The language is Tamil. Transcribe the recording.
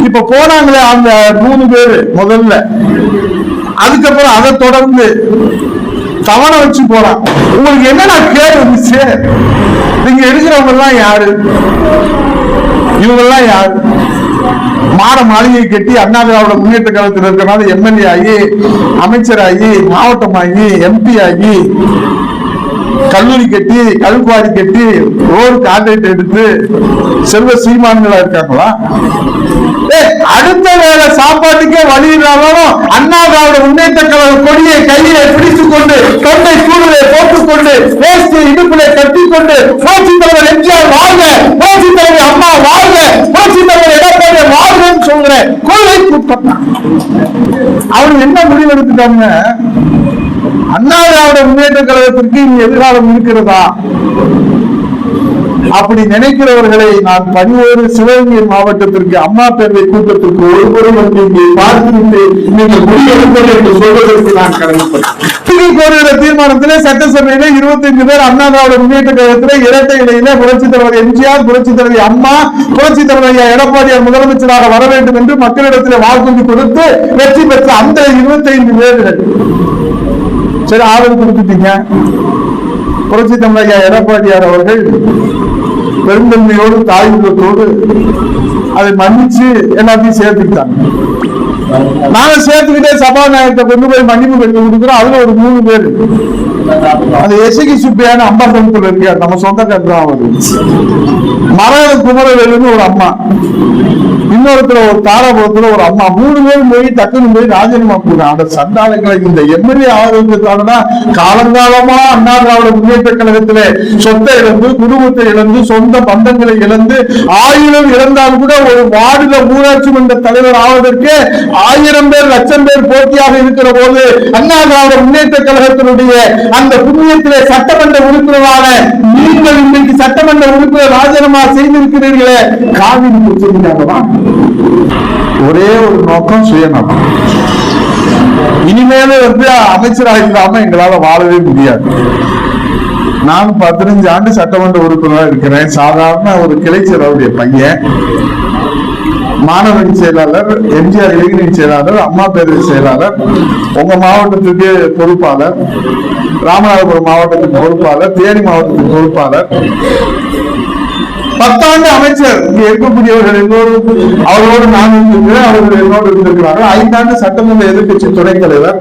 இப்ப போனாங்களே அந்த 3 பேரு முதல்ல, அதுக்கப்புறம் அதை தொடர்ந்து தவணை வச்சு போறான். உங்களுக்கு என்னன்னா கேடு வந்துச்சு? நீங்க எடுக்கிறவங்க எல்லாம் யாரு? இவங்க எல்லாம் யாரு? மாட மாளிகை கட்டி அண்ணா திராவிட முன்னேற்ற கழகத்தில் இருக்கிறனால எம்எல்ஏ ஆகி, அமைச்சர் ஆகி, மாவட்டம் ஆகி, எம்பி ஆகி, கல்லூரி கட்டி, கல்குவாரி கட்டி, ரோடு கான்ட்ராக்ட் எடுத்து செல்வ சீமான்களா இருக்காங்களா? அடுத்த வேலை சாப்பாட்டுக்கே வழி இல்லாமலும் அண்ணா திராவிட முன்னேற்ற கழக கொடியை கையிலே பிடித்துக் கொண்டு, தொண்டை சூழலை போட்டுக்கொண்டு, வேஷ்டி இடுப்பிலே கட்டிக்கொண்டு, புரட்சி தலைவர் எம்ஜிஆர் வாழ்க, புரட்சி தலைவர் அம்மா வாழ்க, புரட்சி தலைவர் எடப்பாடி வாழ்கன்னு சொல்கிற கொள்கை கூட்டம். அவரு என்ன முடிவு எடுத்துட்டாங்க? அண்ணா திராவிட முன்னேற்ற கழகத்திற்கு இனி எதிர்காலம் இருக்கிறதா? அப்படி நினைக்கிறவர்களை நான் பணியோடு சிவகங்கை மாவட்டத்திற்கு அம்மா பேரவை கூட்டத்திற்கு ஒரு முறை வந்து இங்கே பார்த்துவிட்டு நீங்கள் முடிவெடுப்பது என்று சொல்வதற்கு நான் கடமைப்பட்டேன். தீர்மானத்திலே சட்டசபையில 25 பேர் அண்ணா திராவிட முன்னேற்ற கழகத்திலே இரட்டை இலையில புரட்சி தலைவர் எம்ஜிஆர், புரட்சி தலைவர் அம்மா, புரட்சி தலைவர் எடப்பாடியார் முதலமைச்சராக வர வேண்டும் என்று மக்களிடத்தில் வாக்குறுதி கொடுத்து வெற்றி பெற்ற அந்த 25 பேர்கள் சரி ஆதரவு கொடுத்துட்டீங்க. புரட்சி தலைவர் எடப்பாடியார் அவர்கள் பெருந்தன்மையோடு தாயுள்ளத்தோடு அதை மன்னிச்சு எல்லாத்தையும் சேர்த்துக்கிட்டாங்க. நாங்க சேர்த்துக்கிட்டே சபாநாயகத்தை கொண்டு போய் மன்னிப்பு பெற்று கொடுக்கிறோம். அதுல ஒரு 3 பேர் அந்த எசகி சுப்பையான அம்பாசனத்துல இருக்காரு, நம்ம சொந்தக்காரர் தான் அவரு. மரத குமரவேலுன்னு ஒரு அம்மா, இன்னொருத்தர ஒரு தாராபுரத்துல ஒரு அம்மா, 3 பேரும் போய் டக்குன்னு போய் ராஜினாமா போடுறாங்க. அந்த சண்டாளங்களை இந்த எம்எல்ஏ ஆதரவுக்கான காலங்காலமா அண்ணா திராவிட முன்னேற்ற கழகத்திலே சொத்தை இழந்து, குடும்பத்தை இழந்து, சொந்த பந்தங்களை இழந்து, 1000 இழந்தால் கூட ஒரு வார்டுல ஊராட்சி மன்ற தலைவர் ஆவதற்கு 1000 பேர், லட்சம் பேர் போட்டியாக இருக்கிற போது அண்ணா திராவிட முன்னேற்ற கழகத்தினுடைய அந்த புண்ணியத்திலே சட்டமன்ற உறுப்பினரான நீங்கள் இன்றைக்கு சட்டமன்ற உறுப்பினர் ராஜினாமா செய்திருக்கிறீர்களே, காவிரி பிரச்சனைக்காகவா? ஒரே ஒரு நோக்கம், சுயநலம். இனிமேல அமைச்சராக இல்லாம எங்களால வாழவே முடியாது. நான் 15 ஆண்டு சட்டமன்ற உறுப்பினராக இருக்கிறேன். சாதாரண ஒரு கிளைச்சேரவுடைய பையன், மாணவரணி செயலாளர், எம்ஜிஆர் இளைஞரணி செயலாளர், அம்மா பேரவை செயலாளர், உங்க மாவட்டத்துக்கு பொறுப்பாளர், ராமநாதபுரம் மாவட்டத்துக்கு பொறுப்பாளர், தேனி மாவட்டத்துக்கு பொறுப்பாளர், 10 ஆண்டு அமைச்சர். இங்க இருக்கக்கூடியவர்கள் எல்லோரும் அவரோடு நான் இருந்திருக்கிறேன், அவர்கள் என்னோடு இருந்திருக்கிறார்கள். 5 ஆண்டு சட்டமன்ற எதிர்கட்சி துணைத் தலைவர்.